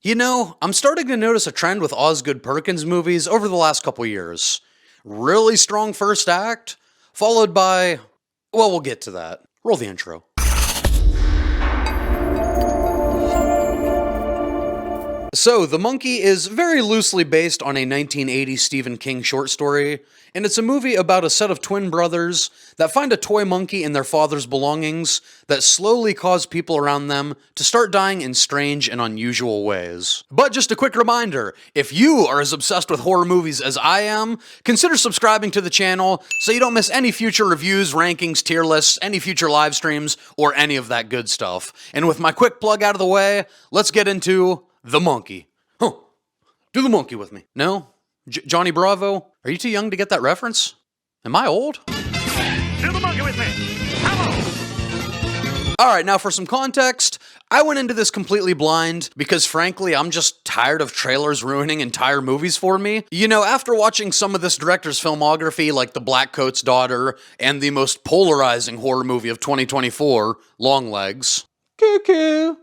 You know, I'm starting to notice a trend with Osgood Perkins movies over the last couple years. Really strong first act, followed by... well, we'll get to that. Roll the intro. So, The Monkey is very loosely based on a 1980 Stephen King short story, and it's a movie about a set of twin brothers that find a toy monkey in their father's belongings that slowly cause people around them to start dying in strange and unusual ways. But just a quick reminder, if you are as obsessed with horror movies as I am, consider subscribing to the channel so you don't miss any future reviews, rankings, tier lists, any future live streams, or any of that good stuff. And with my quick plug out of the way, let's get into The Monkey. Huh. Do The Monkey with me. No? Johnny Bravo? Are you too young to get that reference? Am I old? Do the monkey with me. Hello. Alright, now for some context, I went into this completely blind because frankly, I'm just tired of trailers ruining entire movies for me. You know, after watching some of this director's filmography like The Black Coat's Daughter and the most polarizing horror movie of 2024, Longlegs. Cuckoo.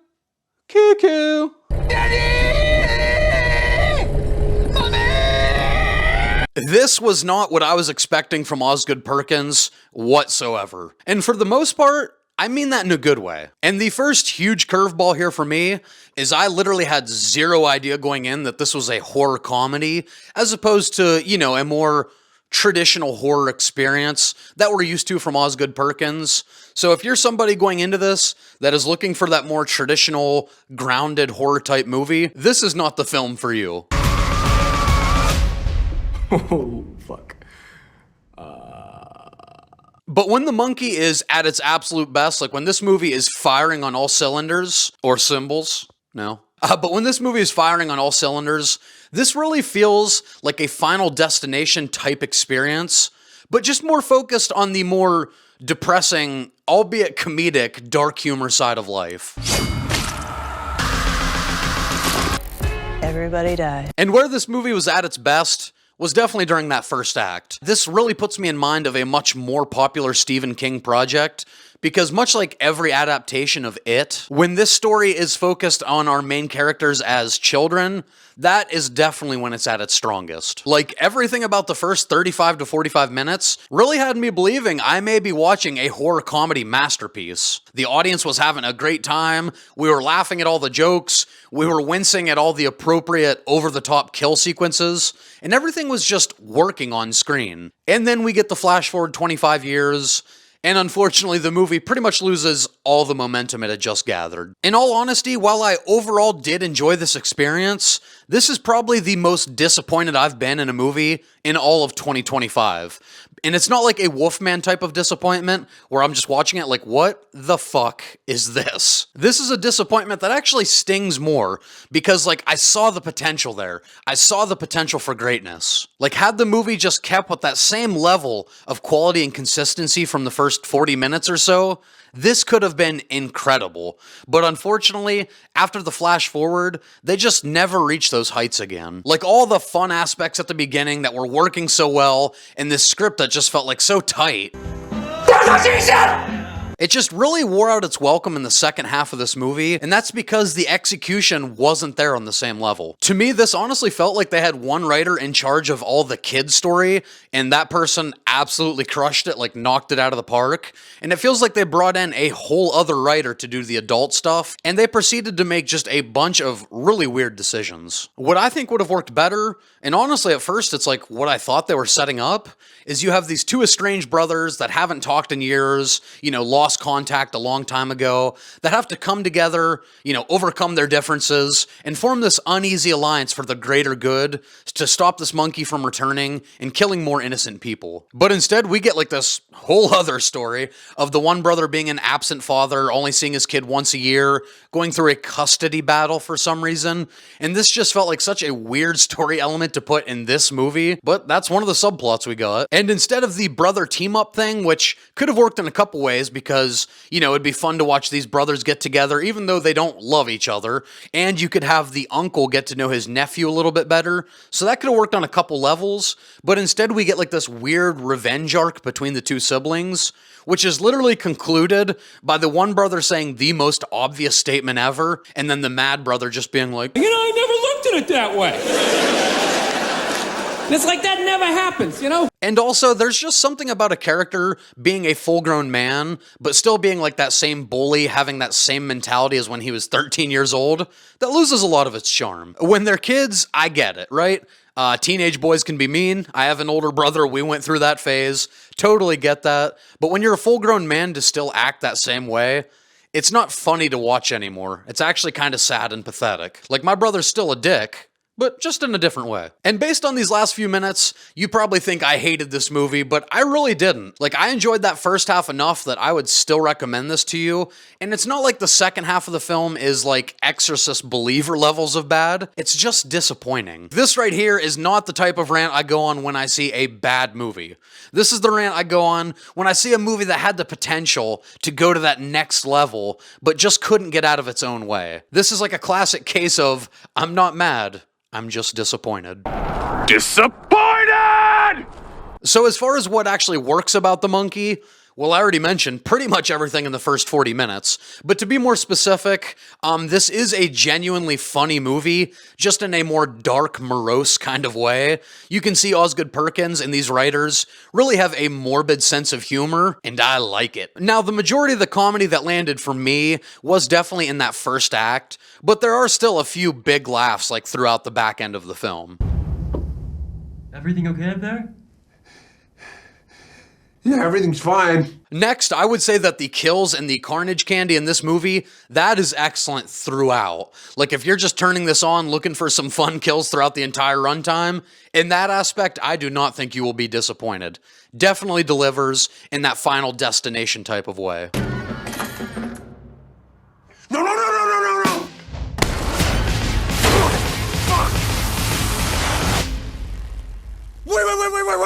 Cuckoo. This was not what I was expecting from Osgood Perkins whatsoever. And for the most part, I mean that in a good way. And the first huge curveball here for me is I literally had zero idea going in that this was a horror comedy, as opposed to, you know, a more traditional horror experience that we're used to from Osgood Perkins. So if you're somebody going into this that is looking for that more traditional, grounded horror type movie, this is not the film for you. Oh, fuck. But when The Monkey is at its absolute best, like when this movie is firing on all cylinders, or cymbals, no. But when this movie is firing on all cylinders, this really feels like a Final Destination type experience, but just more focused on the more depressing, albeit comedic, dark humor side of life. Everybody died. And where this movie was at its best was definitely during that first act. This really puts me in mind of a much more popular Stephen King project, because much like every adaptation of It, when this story is focused on our main characters as children, that is definitely when it's at its strongest. Like, everything about the first 35 to 45 minutes really had me believing I may be watching a horror comedy masterpiece. The audience was having a great time, we were laughing at all the jokes, we were wincing at all the appropriate over-the-top kill sequences, and everything was just working on screen. And then we get the flash forward 25 years, and unfortunately, the movie pretty much loses all the momentum it had just gathered. In all honesty, while I overall did enjoy this experience, this is probably the most disappointed I've been in a movie in all of 2025. And it's not like a Wolfman type of disappointment where I'm just watching it like, what the fuck is this? This is a disappointment that actually stings more because, like, I saw the potential there. I saw the potential for greatness. Like, had the movie just kept with that same level of quality and consistency from the first 40 minutes or so, this could have been incredible. But unfortunately, after the flash forward, they just never reached those heights again. Like, all the fun aspects at the beginning that were working so well, and this script that just felt like so tight, it just really wore out its welcome in the second half of this movie, and that's because the execution wasn't there on the same level. To me, this honestly felt like they had one writer in charge of all the kid story, and that person absolutely crushed it, like knocked it out of the park. And it feels like they brought in a whole other writer to do the adult stuff, and they proceeded to make just a bunch of really weird decisions. What I think would have worked better, and honestly at first it's like what I thought they were setting up, is you have these two estranged brothers that haven't talked in years, you know, lost contact a long time ago, that have to come together, you know, overcome their differences, and form this uneasy alliance for the greater good to stop this monkey from returning and killing more innocent people. But instead, we get like this whole other story of the one brother being an absent father, only seeing his kid once a year, going through a custody battle for some reason, and this just felt like such a weird story element to put in this movie, but that's one of the subplots we got. And instead of the brother team-up thing, which could have worked in a couple ways because because, you know, it'd be fun to watch these brothers get together, even though they don't love each other, and you could have the uncle get to know his nephew a little bit better, so that could have worked on a couple levels, but instead we get like this weird revenge arc between the two siblings, which is literally concluded by the one brother saying the most obvious statement ever, and then the mad brother just being like, You know, I never looked at it that way. And it's like that never happens, you know? And also, there's just something about a character being a full-grown man, but still being like that same bully, having that same mentality as when he was 13 years old, that loses a lot of its charm. When they're kids, I get it, right? Teenage boys can be mean. I have an older brother. We went through that phase. Totally get that. But when you're a full-grown man to still act that same way, it's not funny to watch anymore. It's actually kind of sad and pathetic. Like, my brother's still a dick, but just in a different way. And based on these last few minutes, you probably think I hated this movie, but I really didn't. Like, I enjoyed that first half enough that I would still recommend this to you, and it's not like the second half of the film is like Exorcist Believer levels of bad, it's just disappointing. This right here is not the type of rant I go on when I see a bad movie. This is the rant I go on when I see a movie that had the potential to go to that next level, but just couldn't get out of its own way. This is like a classic case of, I'm not mad, I'm just disappointed. Disappointed! So as far as what actually works about The Monkey, well, I already mentioned pretty much everything in the first 40 minutes, but to be more specific, this is a genuinely funny movie, just in a more dark, morose kind of way. You can see Osgood Perkins and these writers really have a morbid sense of humor, and I like it. Now, the majority of the comedy that landed for me was definitely in that first act, but there are still a few big laughs like throughout the back end of the film. Everything okay up there? Yeah, everything's fine. Next, I would say that the kills and the carnage candy in this movie, that is excellent throughout. Like, if you're just turning this on looking for some fun kills throughout the entire runtime, in that aspect, I do not think you will be disappointed. Definitely delivers in that Final Destination type of way. No, no, no, no, no, no, no!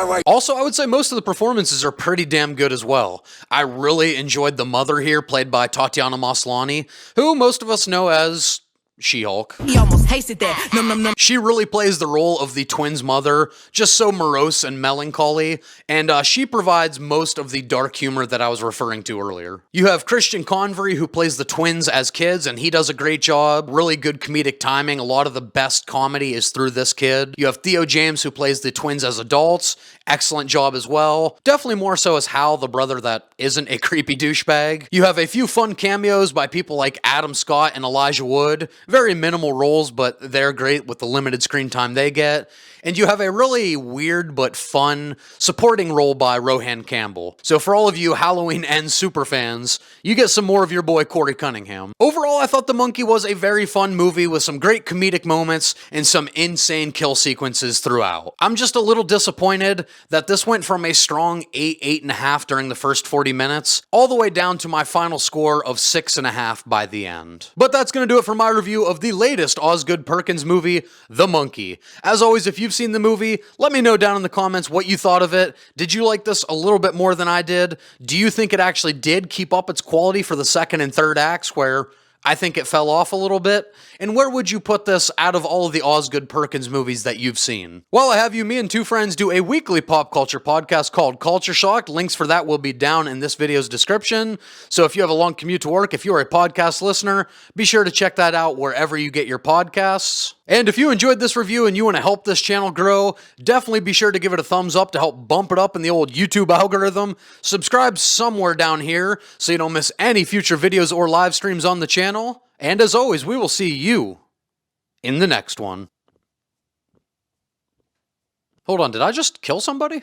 Wait. Also, I would say most of the performances are pretty damn good as well. I really enjoyed the mother here, played by Tatiana Maslany, who most of us know as She-Hulk. He almost tasted that. Num num num. She really plays the role of the twins' mother, just so morose and melancholy, and she provides most of the dark humor that I was referring to earlier. You have Christian Convery, who plays the twins as kids, and he does a great job. Really good comedic timing. A lot of the best comedy is through this kid. You have Theo James, who plays the twins as adults. Excellent job as well. Definitely more so as Hal, the brother that isn't a creepy douchebag. You have a few fun cameos by people like Adam Scott and Elijah Wood. Very minimal roles, but they're great with the limited screen time they get. And you have a really weird but fun supporting role by Rohan Campbell. So for all of you Halloween Ends super fans, you get some more of your boy Corey Cunningham. Overall, I thought The Monkey was a very fun movie with some great comedic moments and some insane kill sequences throughout. I'm just a little disappointed that this went from a strong 8, 8.5 during the first 40 minutes, all the way down to my final score of 6.5 by the end. But that's gonna do it for my review of the latest Osgood Perkins movie, The Monkey. As always, if you've seen the movie, let me know down in the comments what you thought of it. Did you like this a little bit more than I did? Do you think it actually did keep up its quality for the second and third acts, where I think it fell off a little bit? And where would you put this out of all of the Osgood Perkins movies that you've seen? While I have you, me and two friends do a weekly pop culture podcast called Culture Shock. Links for that will be down in this video's description. So if you have a long commute to work, if you're a podcast listener, be sure to check that out wherever you get your podcasts. And if you enjoyed this review and you want to help this channel grow, definitely be sure to give it a thumbs up to help bump it up in the old YouTube algorithm. Subscribe somewhere down here so you don't miss any future videos or live streams on the channel. And as always, we will see you in the next one. Hold on, did I just kill somebody?